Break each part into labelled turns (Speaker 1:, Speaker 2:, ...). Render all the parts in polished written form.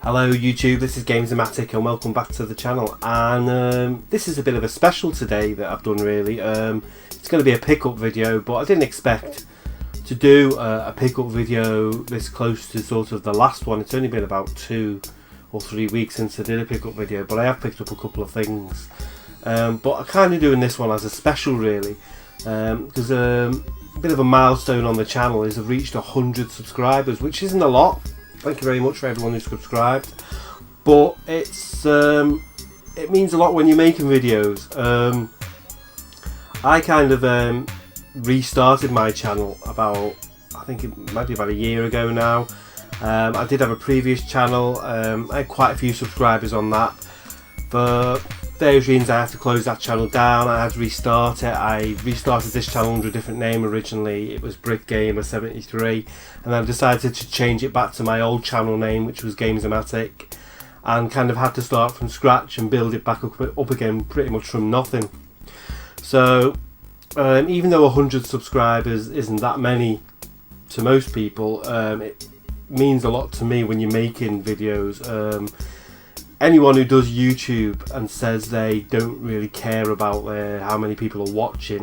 Speaker 1: Hello YouTube, this is GAMEZOMATIK and welcome back to the channel. And this is a bit of a special today that I've done really. It's going to be a pickup video, but I didn't expect to do a pickup video this close to sort of the last one. It's only been about 2 or 3 weeks since I did a pickup video, but I have picked up a couple of things. But I'm kind of doing this one as a special really, because a bit of a milestone on the channel is I've reached 100 subscribers, which isn't a lot. Thank you very much for everyone who subscribed, but it means a lot when you're making videos. I kind of restarted my channel about, I think it might be about a year ago now. I did have a previous channel. I had quite a few subscribers on that. For various reasons I had to close that channel down. I had to restart it. I restarted this channel under a different name originally. It was BrickGamer73, and I decided to change it back to my old channel name, which was GAMEZOMATIK, and kind of had to start from scratch and build it back up again pretty much from nothing. So even though 100 subscribers isn't that many to most people, it means a lot to me when you're making videos. Anyone who does YouTube and says they don't really care about how many people are watching,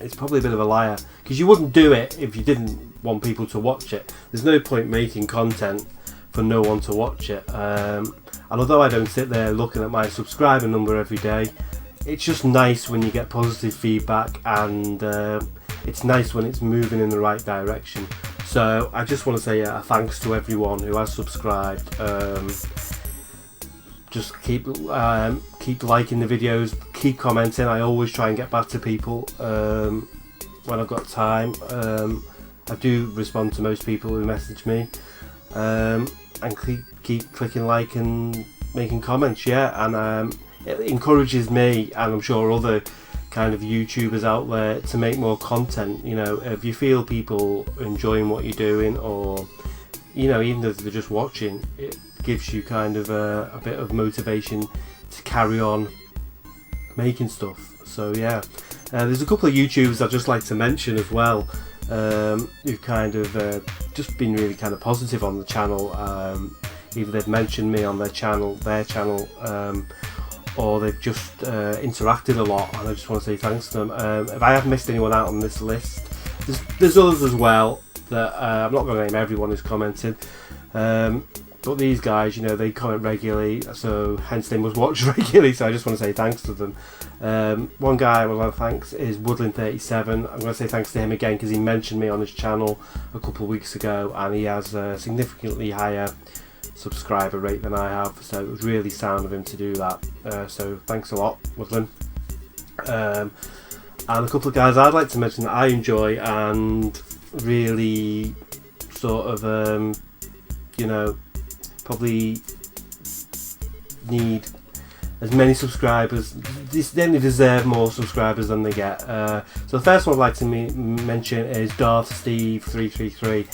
Speaker 1: it's probably a bit of a liar, because you wouldn't do it if you didn't want people to watch it. There's no point making content for no one to watch it. And although I don't sit there looking at my subscriber number every day, it's just nice when you get positive feedback, and it's nice when it's moving in the right direction. So I just want to say a thanks to everyone who has subscribed. Just keep liking the videos, keep commenting. I always try and get back to people when I've got time. I do respond to most people who message me, and keep clicking like and making comments. Yeah, and it encourages me, and I'm sure other kind of YouTubers out there, to make more content. You know, if you feel people enjoying what you're doing, or you know, even if they're just watching, it gives you kind of a bit of motivation to carry on making stuff. So yeah, there's a couple of YouTubers I'd just like to mention as well, who've kind of just been really kind of positive on the channel. Either they've mentioned me on their channel, or they've just interacted a lot, and I just want to say thanks to them. If I have missed anyone out on this list, there's others as well that I'm not going to name everyone who's commented, but these guys, you know, they comment regularly, so hence they must watch regularly, so I just want to say thanks to them. One guy I would like to thanks is Woodland37. I'm going to say thanks to him again because he mentioned me on his channel a couple of weeks ago, and he has a significantly higher subscriber rate than I have, so it was really sound of him to do that. So thanks a lot, Woodland. And a couple of guys I'd like to mention that I enjoy and really sort of you know, probably need as many subscribers. They deserve more subscribers than they get. So the first one I'd like to mention is Steve333.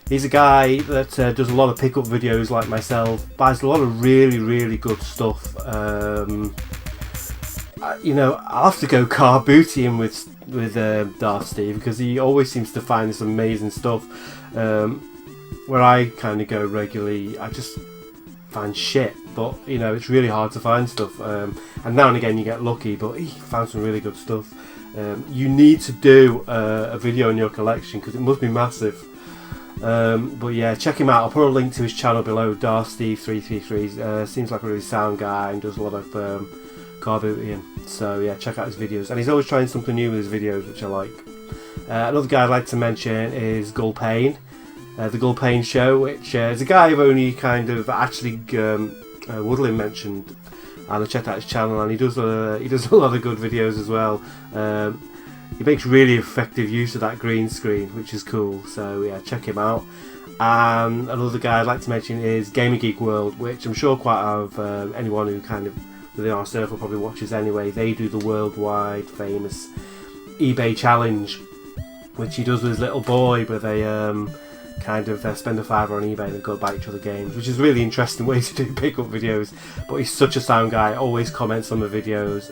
Speaker 1: He's a guy that does a lot of pickup videos like myself, buys a lot of really good stuff. You know, I'll have to go car bootying with Darth Steve, because he always seems to find this amazing stuff. Where I kind of go regularly, I just find shit, but you know, it's really hard to find stuff. And now and again you get lucky, but he found some really good stuff. You need to do a video on your collection, because it must be massive. But yeah, check him out. I'll put a link to his channel below, Steve333. Seems like a really sound guy and does a lot of car booting. So yeah, check out his videos, and he's always trying something new with his videos, which I like. Another guy I'd like to mention is Payne, the Payne Show, which is a guy I've only kind of actually Woodland mentioned, and I checked out his channel, and he does a lot of good videos as well. He makes really effective use of that green screen, which is cool. So yeah, check him out. And another guy I'd like to mention is Geek World, which I'm sure quite of anyone who kind of within our circle probably watches anyway. They do the worldwide famous eBay challenge, which he does with his little boy, where they kind of spend a $5 on eBay and then go buy each other games, which is a really interesting way to do pickup videos. But he's such a sound guy, always comments on the videos.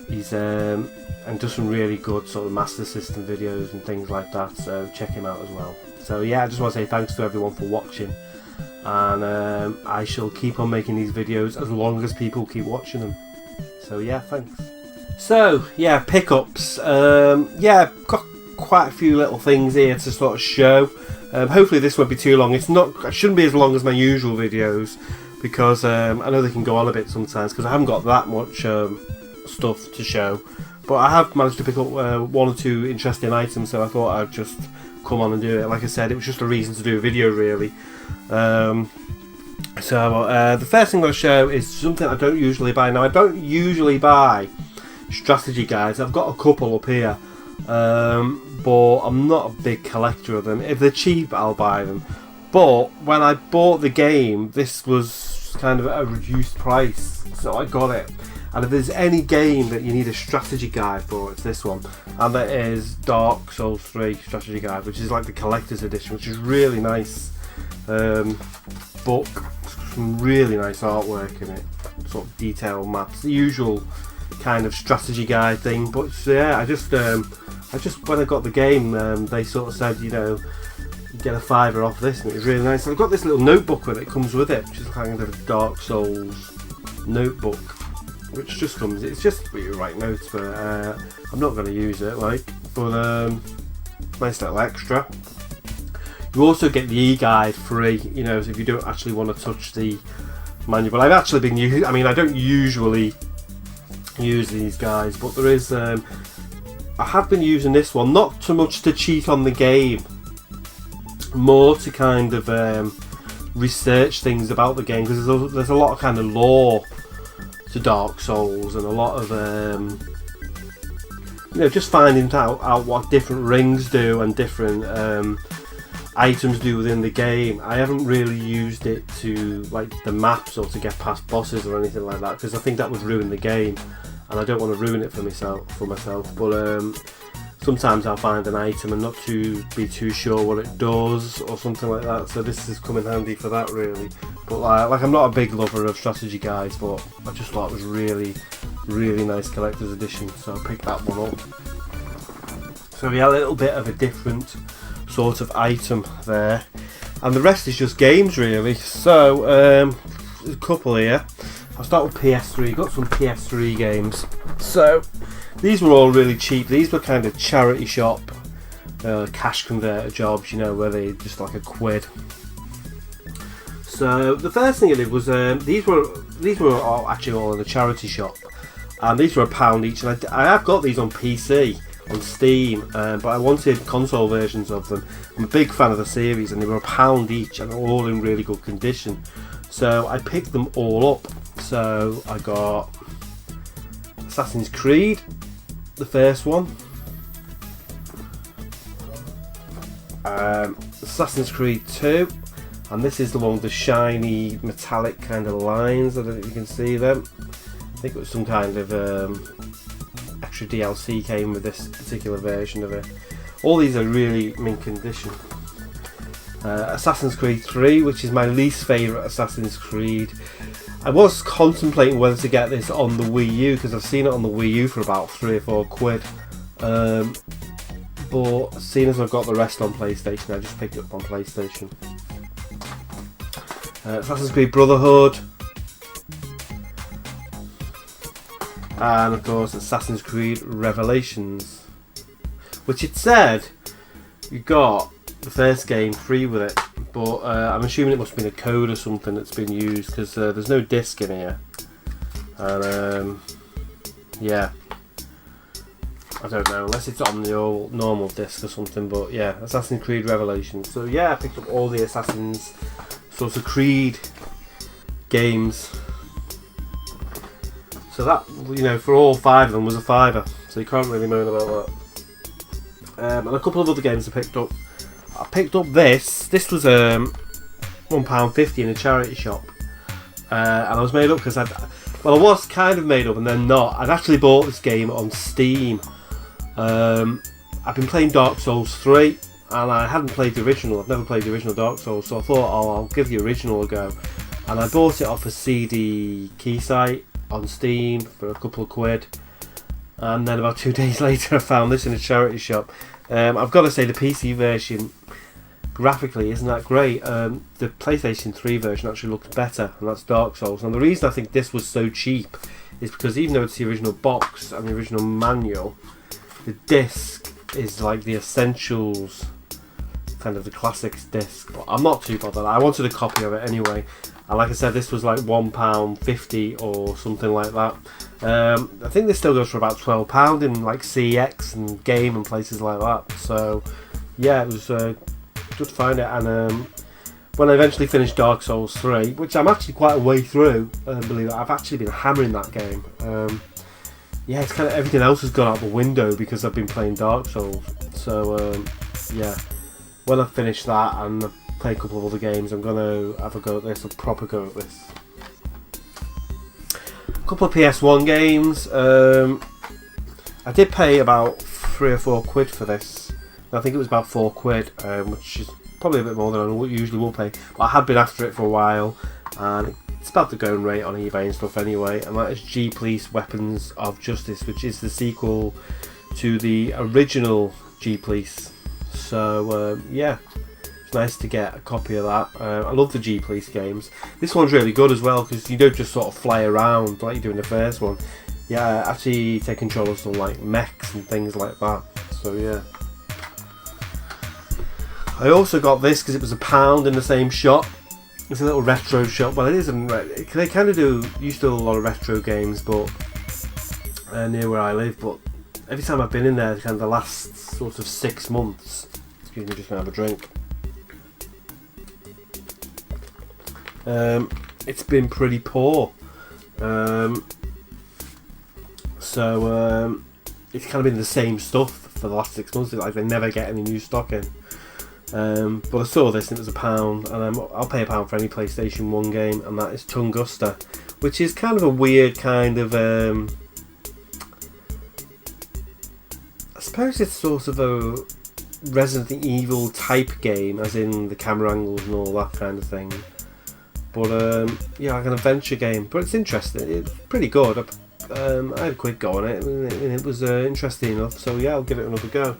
Speaker 1: He's and does some really good sort of Master System videos and things like that, so check him out as well. So yeah, I just want to say thanks to everyone for watching, and I shall keep on making these videos as long as people keep watching them. So yeah, thanks. So yeah, pickups. Yeah, got quite a few little things here to sort of show. Hopefully this won't be too long. It shouldn't be as long as my usual videos, because I know they can go on a bit sometimes because I haven't got that much stuff to show. But I have managed to pick up one or two interesting items, so I thought I'd just come on and do it. Like I said, it was just a reason to do a video, really. The first thing I'll show is something I don't usually buy. Now, I don't usually buy strategy guides. I've got a couple up here, but I'm not a big collector of them. If they're cheap, I'll buy them. But when I bought the game, this was kind of at a reduced price, so I got it. And if there's any game that you need a strategy guide for, it's this one. And that is Dark Souls 3 strategy guide, which is like the collector's edition, which is really nice book. Some really nice artwork in it, sort of detailed maps, the usual kind of strategy guide thing. But yeah, I just when I got the game, they sort of said, you know, you get a £5 off this, and it was really nice. So I've got this little notebook with it, comes with it, which is kind of a Dark Souls notebook, which just comes, it's just where you write notes, but I'm not going to use it, like, but nice little extra. You also get the e-guide free, you know, so if you don't actually want to touch the manual. But I've actually been using, I mean, I don't usually use these guides, but there is, I have been using this one, not so much to cheat on the game, more to kind of research things about the game, because there's a lot of kind of lore to Dark Souls, and a lot of you know, just finding out what different rings do and different items do within the game. I haven't really used it to, like, the maps or to get past bosses or anything like that, because I think that would ruin the game, and I don't want to ruin it for myself. But sometimes I'll find an item and not be too sure what it does or something like that, so this has come in handy for that, really. But like I'm not a big lover of strategy guides, but I just thought it was really nice collector's edition, so I picked that one up. So yeah, a little bit of a different sort of item there, and the rest is just games, really. So there's a couple here. I'll start with PS3. Got some PS3 games. So these were all really cheap. These were kind of charity shop cash converter jobs, you know, where they just like £1. So the first thing I did was these were all actually all in a charity shop, and these were £1 each. And I have got these on PC, on Steam, but I wanted console versions of them. I'm a big fan of the series, and they were £1 each, and all in really good condition. So I picked them all up. So I got Assassin's Creed, the first one, Assassin's Creed 2, and this is the one with the shiny metallic kind of lines. I don't know if you can see them. I think it was some kind of extra DLC came with this particular version of it. All these are really mint condition. Assassin's Creed 3, which is my least favourite Assassin's Creed. I was contemplating whether to get this on the Wii U, because I've seen it on the Wii U for about £3 or £4. But seeing as I've got the rest on PlayStation, I just picked it up on PlayStation. Assassin's Creed Brotherhood, and of course Assassin's Creed Revelations, which it said you got the first game free with it, but I'm assuming it must have been a code or something that's been used, because there's no disc in here, and yeah, I don't know, unless it's on the old normal disc or something. But yeah, Assassin's Creed Revelations. So yeah, I picked up all the Assassin's sort of Creed games. So that, you know, for all 5 of them was a £5, so you can't really moan about that. And a couple of other games I picked up. I picked up this. This was £1.50 in a charity shop, and I was made up because I was kind of made up and then not. I'd actually bought this game on Steam. I've been playing Dark Souls 3, and I hadn't played the original. I've never played the original Dark Souls, so I thought, oh, I'll give the original a go. And I bought it off a CD key site on Steam for a couple of £. And then about 2 days later, I found this in a charity shop. I've got to say the PC version graphically isn't that great. The PlayStation 3 version actually looks better, and that's Dark Souls. And the reason I think this was so cheap is because even though it's the original box and the original manual, the disc is like the essentials, kind of the classics disc. But I'm not too bothered. I wanted a copy of it anyway. And like I said, this was like £1.50 or something like that. I think this still goes for about £12 in like CX and Game and places like that. So yeah, it was good to find it. And when I eventually finished Dark Souls 3, which I'm actually quite a way through, believe it, I've actually been hammering that game. Yeah, it's kind of everything else has gone out the window because I've been playing Dark Souls. So yeah, when I finish that and play a couple of other games, I'm gonna have a go at this, a proper go at this. A couple of PS1 games. I did pay about £3 or £4 for this. I think it was about £4, which is probably a bit more than I usually will pay. But I had been after it for a while, and it's about the going rate on eBay and stuff anyway. And that is G Police Weapons of Justice, which is the sequel to the original G Police. So yeah, it's nice to get a copy of that. I love the G Police games. This one's really good as well because you don't just sort of fly around like you do in the first one. Yeah, actually take control of some like mechs and things like that. So yeah. I also got this because it was £1 in the same shop. It's a little retro shop. Well, it isn't. They kind of used to do a lot of retro games, but near where I live. But every time I've been in there, kind of the last sort of 6 months. Excuse me, just gonna have a drink. It's been pretty poor. So it's kind of been the same stuff for the last 6 months. Like they never get any new stock in. But I saw this and it was £1, and I'll pay £1 for any PlayStation 1 game, and that is Tunguska, which is kind of a weird kind of I suppose it's sort of a Resident Evil type game, as in the camera angles and all that kind of thing. But yeah, like an adventure game. But it's interesting. It's pretty good. I had a quick go on it, and it was interesting enough. So yeah, I'll give it another go.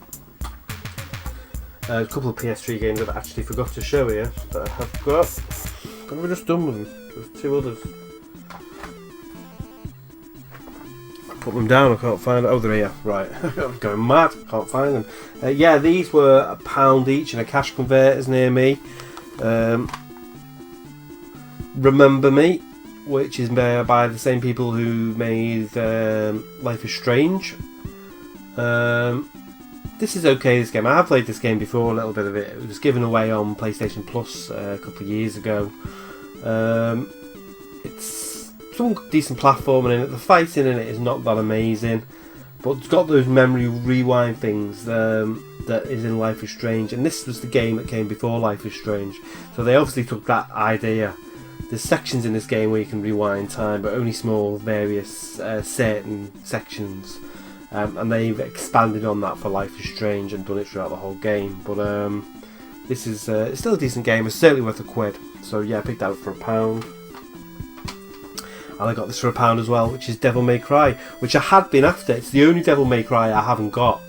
Speaker 1: A couple of PS3 games I've actually forgot to show here that I have got. What have I just done with them? There's 2 others. I put them down, I can't find it. Oh, they're here. Right. I'm going mad. Can't find them. Yeah, these were £1 each in a cash converters near me. Remember Me, which is made by the same people who made Life is Strange. This is okay, this game. I have played this game before, a little bit of it. It was given away on PlayStation Plus a couple of years ago. It's some decent platforming in it. The fighting in it is not that amazing, but it's got those memory rewind things that is in Life is Strange. And this was the game that came before Life is Strange. So they obviously took that idea. There's sections in this game where you can rewind time, but only small, various certain sections. And they've expanded on that for Life is Strange and done it throughout the whole game. But this is it's still a decent game. It's certainly worth £1. So yeah, I picked that up for £1. And I got this for £1 as well, which is Devil May Cry, which I had been after. It's the only Devil May Cry I haven't got.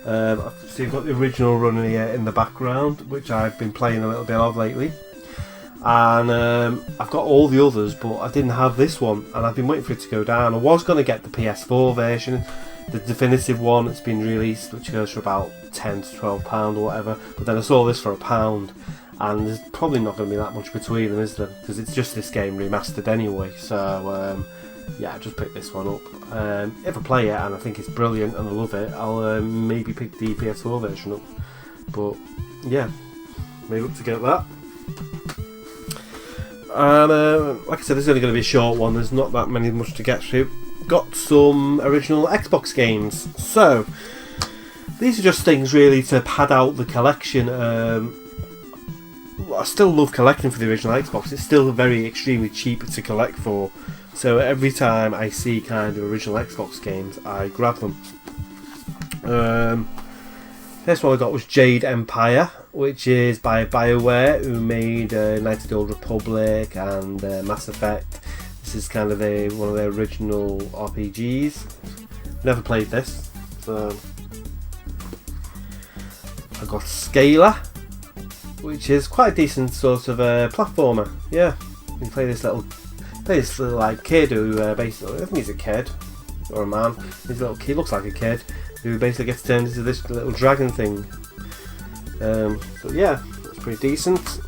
Speaker 1: So you've got the original running here in the background, which I've been playing a little bit of lately. And I've got all the others, but I didn't have this one, and I've been waiting for it to go down. I was going to get the PS4 version, the definitive one that's been released, which goes for about £10 to £12 or whatever, but then I saw this for £1, and there's probably not going to be that much between them, is there? Because it's just this game remastered anyway. So yeah, I just picked this one up. If I play it and I think it's brilliant and I love it, I'll maybe pick the PS4 version up. But yeah, may look to get that. And like I said, this is only going to be a short one. There's not that much to get through. Got some original Xbox games. So these are just things really to pad out the collection. I still love collecting for the original Xbox. It's still very extremely cheap to collect for. So every time I see kind of original Xbox games, I grab them. First one I got was Jade Empire, which is by BioWare, who made Knights of the Old Republic and Mass Effect. This is kind of one of their original RPGs. Never played this, so I got Scalar, which is quite a decent sort of platformer. Yeah, you play this little like kid who basically, I think he's a kid or a man. He's a little kid, looks like a kid, who basically gets turned into this little dragon thing. So yeah, that's pretty decent.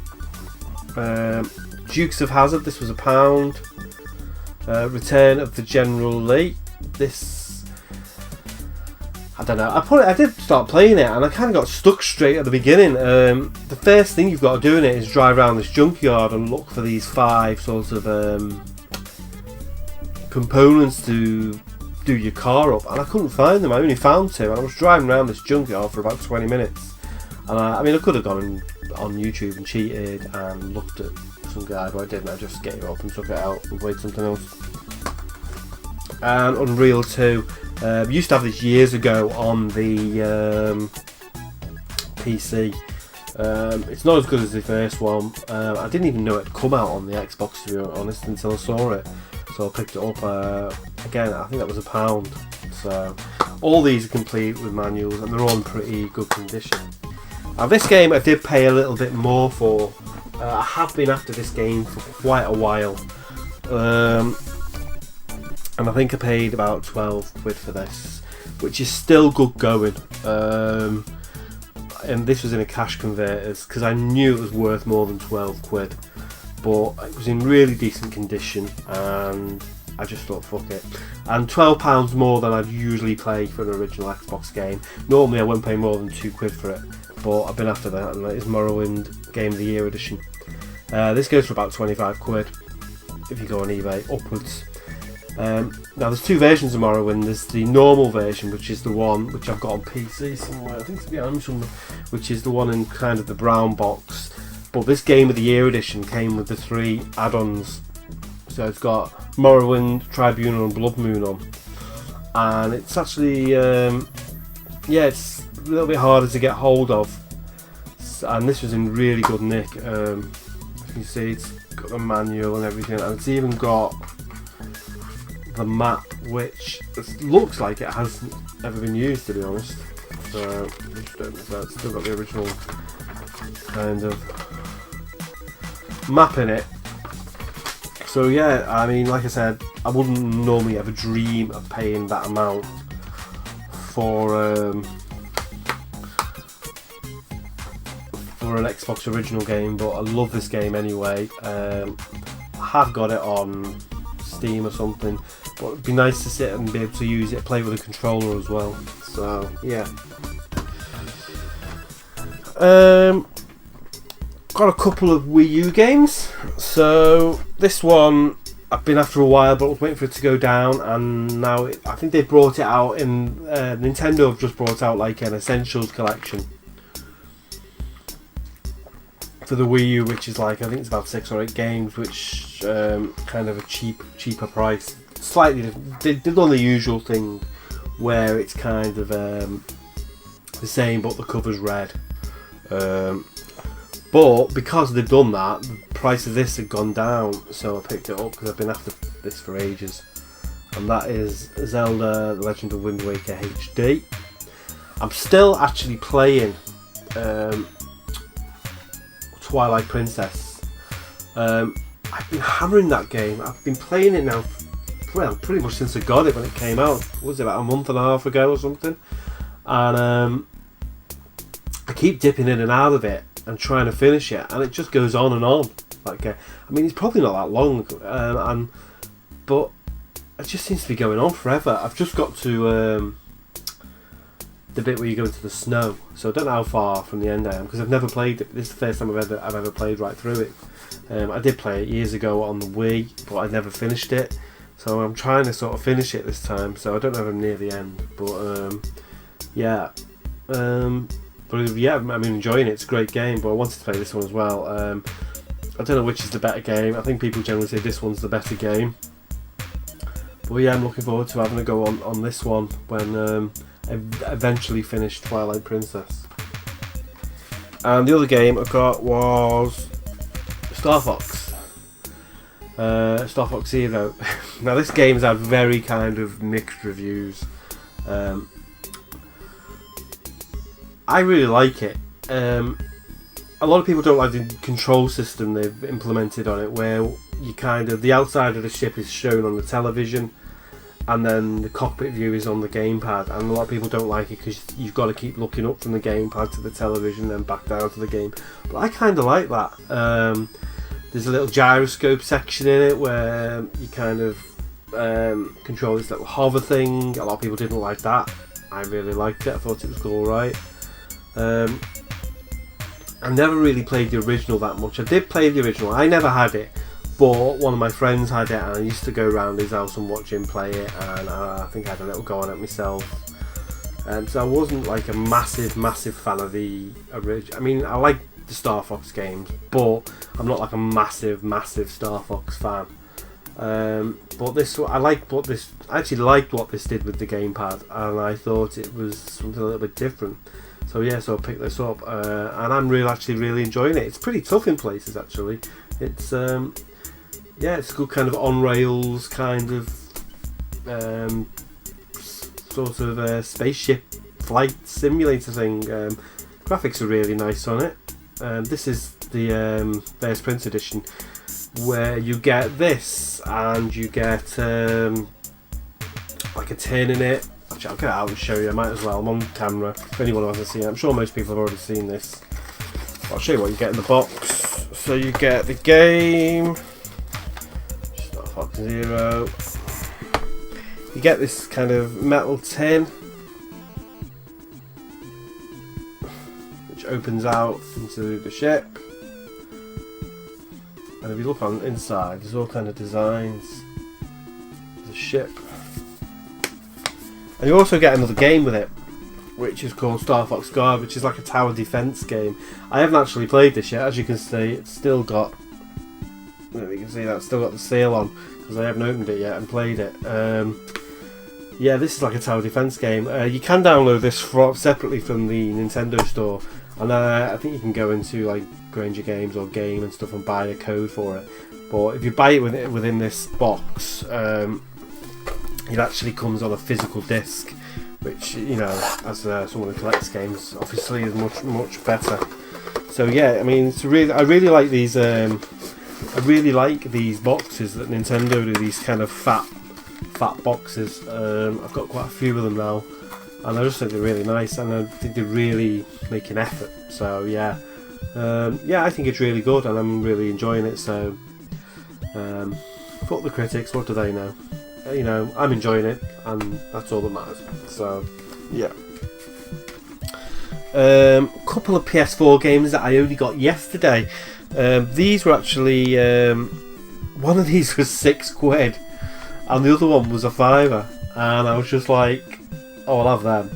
Speaker 1: Dukes of Hazzard, this was £1. Return of the General Lee. This, I don't know. I did start playing it, and I kind of got stuck straight at the beginning. The first thing you've got to do in it is drive around this junkyard and look for these 5 sorts of components to do your car up, and I couldn't find them. I only found 2, and I was driving around this junkyard for about 20 minutes. And I mean, I could have gone on YouTube and cheated and looked at some guide, but I didn't. I just gave up and took it out and played something else. And Unreal 2, used to have this years ago on the PC. It's not as good as the first one. I didn't even know it had come out on the Xbox, to be honest, until I saw it. So I picked it up. Again, I think that was £1. So all these are complete with manuals, and they're all in pretty good condition. Now this game I did pay a little bit more for. I have been after this game for quite a while, and I think I paid about £12 for this, which is still good going. And this was in a cash converters because I knew it was worth more than £12, but it was in really decent condition, and I just thought fuck it. And £12 more than I'd usually pay for an original Xbox game. Normally I wouldn't pay more than £2 for it, but I've been after that, and that is Morrowind Game of the Year edition. This goes for about £25 if you go on eBay upwards. Now there's 2 versions of Morrowind. There's the normal version, which is the one which I've got on PC somewhere, I think it's behind somewhere, which is the one in kind of the brown box. But this Game of the Year edition came with the 3 add-ons. So it's got Morrowind, Tribunal and Blood Moon on. And it's actually, yeah, it's a little bit harder to get hold of. And this was in really good nick. As you can see, it's got the manual and everything, and it's even got the map, which looks like it hasn't ever been used, to be honest. So it's still got the original kind of map in it. So yeah, I mean, like I said, I wouldn't normally ever dream of paying that amount for an Xbox original game, but I love this game anyway. I have got it on Steam or something, but it'd be nice to sit and be able to use it, play with a controller as well. So yeah. Got a couple of Wii U games. So this one I've been after a while, but I was waiting for it to go down, and now I think they brought it out in Nintendo have just brought out like an Essentials collection for the Wii U, which is like, I think it's about 6 or 8 games, which kind of a cheaper price. Slightly different. They've done the usual thing where it's kind of the same, but the cover's red. But because they've done that, the price of this had gone down, so I picked it up because I've been after this for ages. And that is Zelda: The Legend of Wind Waker HD. I'm still actually playing Twilight Princess. I've been hammering that game. I've been playing it now, well, pretty much since I got it when it came out. What was it, about a month and a half ago or something? And I keep dipping in and out of it and trying to finish it, and it just goes on and on. Like, I mean, it's probably not that long, but it just seems to be going on forever. I've just got to the bit where you go into the snow, so I don't know how far from the end I am because I've never played it. This is the first time I've ever played right through it. I did play it years ago on the Wii, but I never finished it, so I'm trying to sort of finish it this time. So I don't know if I'm near the end, but yeah. But yeah, I'm enjoying it. It's a great game, but I wanted to play this one as well. I don't know which is the better game. I think people generally say this one's the better game. But yeah, I'm looking forward to having a go on this one when I eventually finish Twilight Princess. And the other game I got was Star Fox. Star Fox Zero. Now this game's had very kind of mixed reviews. I really like it. A a lot of people don't like the control system they've implemented on it, where you kind of, the outside of the ship is shown on the television, and then the cockpit view is on the gamepad, and a lot of people don't like it because you've got to keep looking up from the gamepad to the television and back down to the game. But I kind of like that. There's a little gyroscope section in it where you kind of control this little hover thing. A lot of people didn't like that. I really liked it. I thought it was alright. I never really played the original that much. I did play the original. I never had it, but one of my friends had it, and I used to go around his house and watch him play it, and I think I had a little go on it myself. So I wasn't like a massive fan of the original. I mean, I like the Star Fox games, but I'm not like a massive Star Fox fan. But this, I actually liked what this did with the gamepad, and I thought it was something a little bit different. So yeah, so I picked this up, and I'm actually really enjoying it. It's pretty tough in places actually. It's yeah, it's a good kind of on rails kind of sort of spaceship flight simulator thing. Graphics are really nice on it. This is the Bears Print edition, where you get this and you get like a tin in it. Actually, I'll get it out and show you. I might as well. I'm on camera. If anyone hasn't seen it, I'm sure most people have already seen this. I'll show you what you get in the box. So you get the game, Star Fox Zero. You get this kind of metal tin, which opens out into the ship. And if you look on inside, there's all kind of designs of the ship. And you also get another game with it, which is called Star Fox Guard, which is like a tower defense game. I haven't actually played this yet. As you can see, it's still got, you can see that it's still got the seal on, because I haven't opened it yet and played it. Yeah, this is like a tower defense game. You can download this separately from the Nintendo store, and I think you can go into like Granger Games or Game and stuff and buy a code for it. But if you buy it within this box, it actually comes on a physical disc, which, you know, as someone who collects games, obviously is much better. So yeah, I mean, I really like these. I really like these boxes that Nintendo do. These kind of fat boxes. I've got quite a few of them now, and I just think they're really nice, and I think they really make an effort. So yeah, yeah, I think it's really good, and I'm really enjoying it. So fuck the critics. What do they know? You know, I'm enjoying it, and that's all that matters. So yeah. Couple of PS4 games that I only got yesterday. These were actually one of these was £6, and the other one was a £5, and I was just like, oh, I'll have them,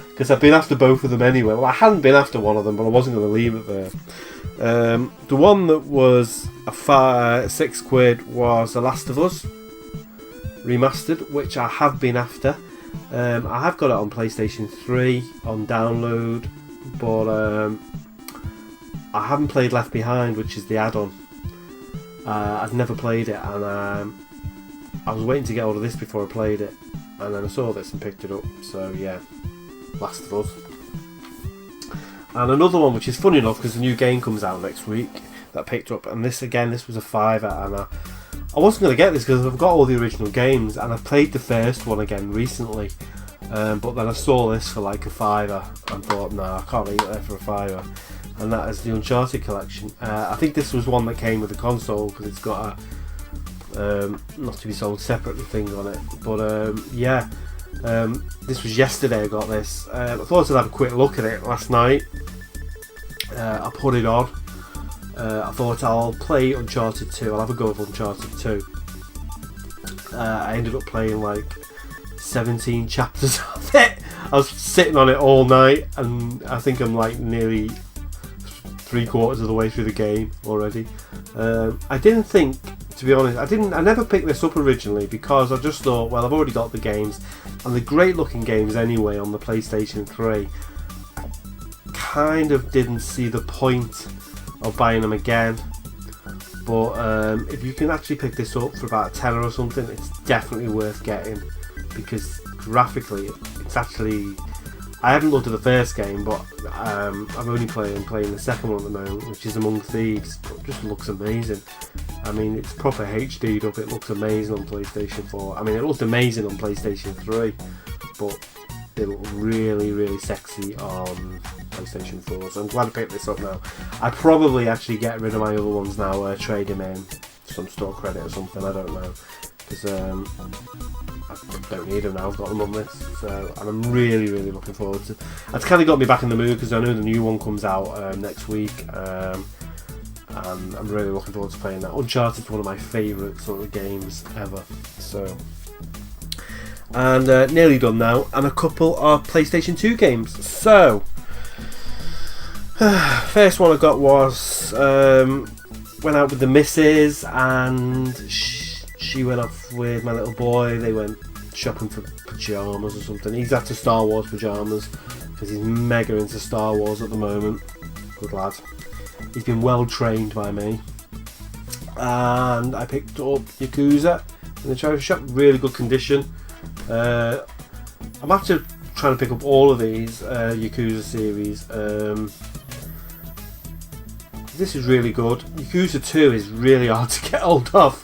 Speaker 1: because I've been after both of them anyway. Well, I hadn't been after one of them, but I wasn't going to leave it there. The one that was a £6 was The Last of Us Remastered, which I have been after. I have got it on PlayStation 3 on download, but I haven't played Left Behind, which is the add-on. I've never played it, and I was waiting to get hold of this before I played it, and then I saw this and picked it up. So yeah, Last of Us. And another one, which is funny enough, because the new game comes out next week, that I picked up, and this was a £5, and I wasn't going to get this because I've got all the original games, and I've played the first one again recently, but then I saw this for like a £5 and thought, no, I can't leave it there for a £5, and that is the Uncharted collection. I think this was one that came with the console, because it's got a not to be sold separately thing on it. But yeah, this was yesterday I got this. I thought I'd have a quick look at it last night. I put it on. I thought I'll play Uncharted 2, I'll have a go of Uncharted 2. I ended up playing like 17 chapters of it. I was sitting on it all night, and I think I'm like nearly 3/4 of the way through the game already. I didn't think, to be honest, I never picked this up originally, because I just thought, well, I've already got the games, and they're great looking games anyway on the PlayStation 3. I kind of didn't see the point of buying them again, but if you can actually pick this up for about £10 or something, it's definitely worth getting, because graphically it's actually, I haven't looked at the first game, but I'm only playing the second one at the moment, which is Among Thieves. It just looks amazing. I mean, it's proper HD'd up. It looks amazing on PlayStation 4. I mean, it looked amazing on PlayStation 3, but they look really, really sexy on PlayStation 4. So I'm glad I picked this up now. I'd probably actually get rid of my other ones now, trade them in, some store credit or something. I don't know, because I don't need them now. I've got them on this, so, and I'm really, really looking forward to. It's kind of got me back in the mood because I know the new one comes out next week. And I'm really looking forward to playing that. Uncharted is one of my favourite sort of games ever. So, and nearly done now, and a couple of PlayStation 2 games. So, first one I got was went out with the missus, and she went off with my little boy. They went shopping for pyjamas or something. He's after Star Wars pyjamas because he's mega into Star Wars at the moment. Good lad. He's been well trained by me, and I picked up Yakuza in the charity shop. Really good condition. I'm after trying to pick up all of these Yakuza series. This is really good. Yakuza 2 is really hard to get hold of.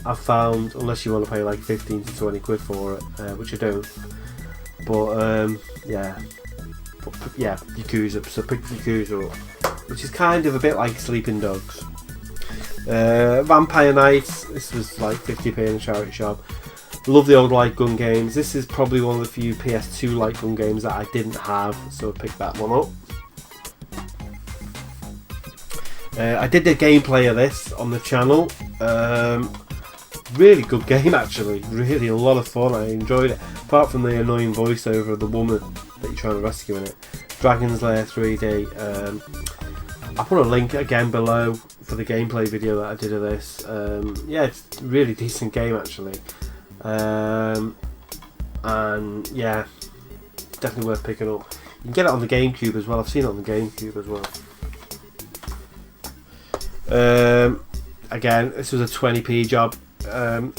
Speaker 1: I've found, unless you want to pay like 15 to 20 quid for it, which I don't. But yeah. Yakuza. So pick Yakuza up, which is kind of a bit like Sleeping Dogs. Vampire Knights. This was like 50p in a charity shop. Love the old light gun games. This is probably one of the few PS2 light gun games that I didn't have, so I picked that one up. I did the gameplay of this on the channel. Really good game actually. Really a lot of fun. I enjoyed it. Apart from the annoying voiceover of the woman that you're trying to rescue in it. Dragon's Lair 3D. I'll put a link again below for the gameplay video that I did of this. Yeah, it's a really decent game actually. And yeah, definitely worth picking up. You can get it on the GameCube as well. I've seen it on the GameCube as well. Again, this was a 20p job.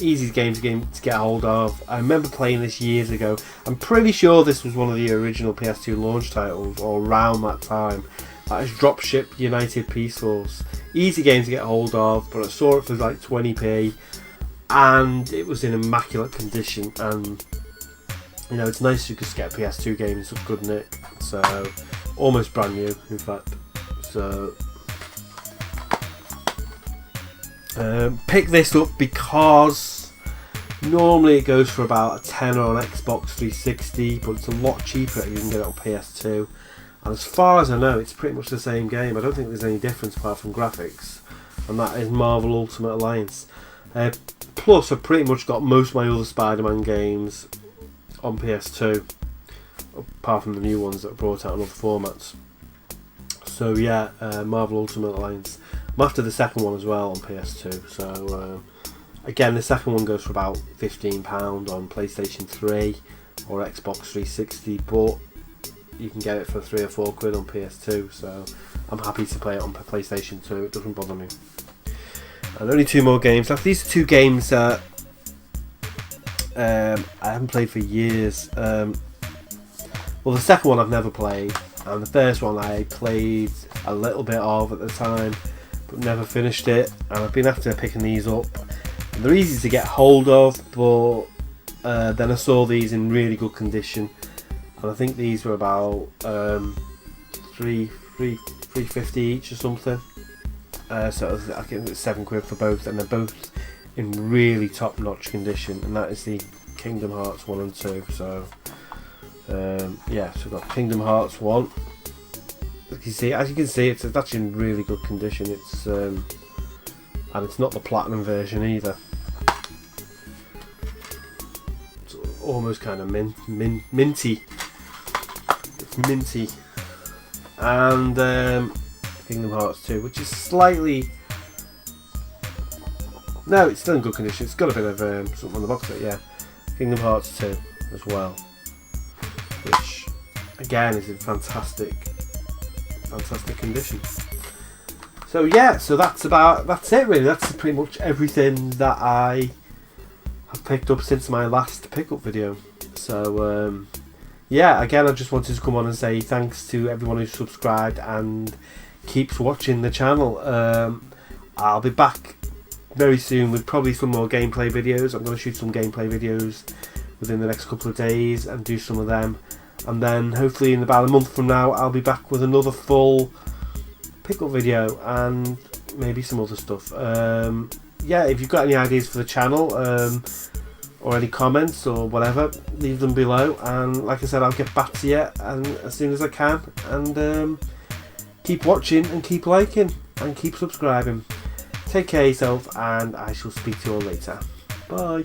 Speaker 1: Easy game to get hold of. I remember playing this years ago. I'm pretty sure this was one of the original PS2 launch titles, or around that time. That is Dropship United Peace Force. Easy game to get hold of, but I saw it for like 20p, and it was in immaculate condition. And you know, it's nice to just get a PS2 game in such good nick. So almost brand new, in fact. So. Pick this up because normally it goes for about a tenner on Xbox 360, but it's a lot cheaper if you can get it on PS2. And as far as I know, it's pretty much the same game. I don't think there's any difference apart from graphics, and that is Marvel Ultimate Alliance. Plus, I've pretty much got most of my other Spider-Man games on PS2, apart from the new ones that are brought out in other formats. So yeah, Marvel Ultimate Alliance. I'm after the second one as well on PS2. So again, the second one goes for about £15 on PlayStation 3 or Xbox 360, but you can get it for 3 or 4 quid on PS2. So I'm happy to play it on PlayStation 2. It doesn't bother me. And only 2 more games left. These are 2 games that I haven't played for years. Well, the second one I've never played, and the first one I played a little bit of at the time, but never finished it. And I've been after picking these up. And they're easy to get hold of, but then I saw these in really good condition, and I think these were about $3.50 each or something. So I think it's 7 quid for both, and they're both in really top-notch condition. And that is the Kingdom Hearts 1 and 2. So yeah, so we've got Kingdom Hearts 1. As you can see, it's actually in really good condition. It's and it's not the platinum version either. It's almost kind of minty. It's minty. And Kingdom Hearts 2, which is slightly. No, it's still in good condition. It's got a bit of something on the box of it, yeah. Kingdom Hearts 2 as well, which again is in fantastic condition. So yeah, so that's it really. That's pretty much everything that I have picked up since my last pickup video. So yeah, again, I just wanted to come on and say thanks to everyone who's subscribed and keeps watching the channel. I'll be back very soon with probably some more gameplay videos. I'm going to shoot some gameplay videos within the next couple of days and do some of them, and then hopefully in about a month from now I'll be back with another full pickup video and maybe some other stuff. Yeah, if you've got any ideas for the channel or any comments or whatever, leave them below, and like I said, I'll get back to you and as soon as I can. And keep watching and keep liking and keep subscribing. Take care of yourself, and I shall speak to you all later. Bye.